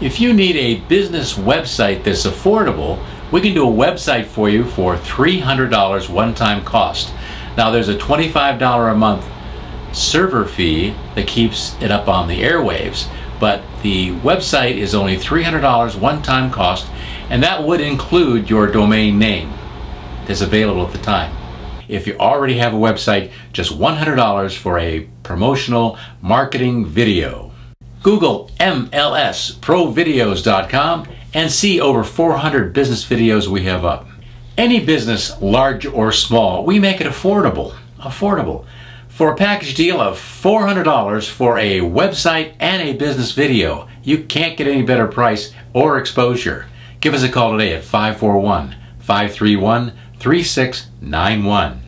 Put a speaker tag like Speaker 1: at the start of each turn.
Speaker 1: If you need a business website that's affordable, we can do a website for you for $300 one-time cost. Now there's a $25 a month server fee that keeps it up on the airwaves, but the website is only $300 one-time cost, and that would include your domain name that's available at the time. If you already have a website, just $100 for a promotional marketing video. Google MLSProVideos.com and see over 400 business videos we have up. Any business, large or small, we make it affordable. For a package deal of $400 for a website and a business video, you can't get any better price or exposure. Give us a call today at 541-531-3691.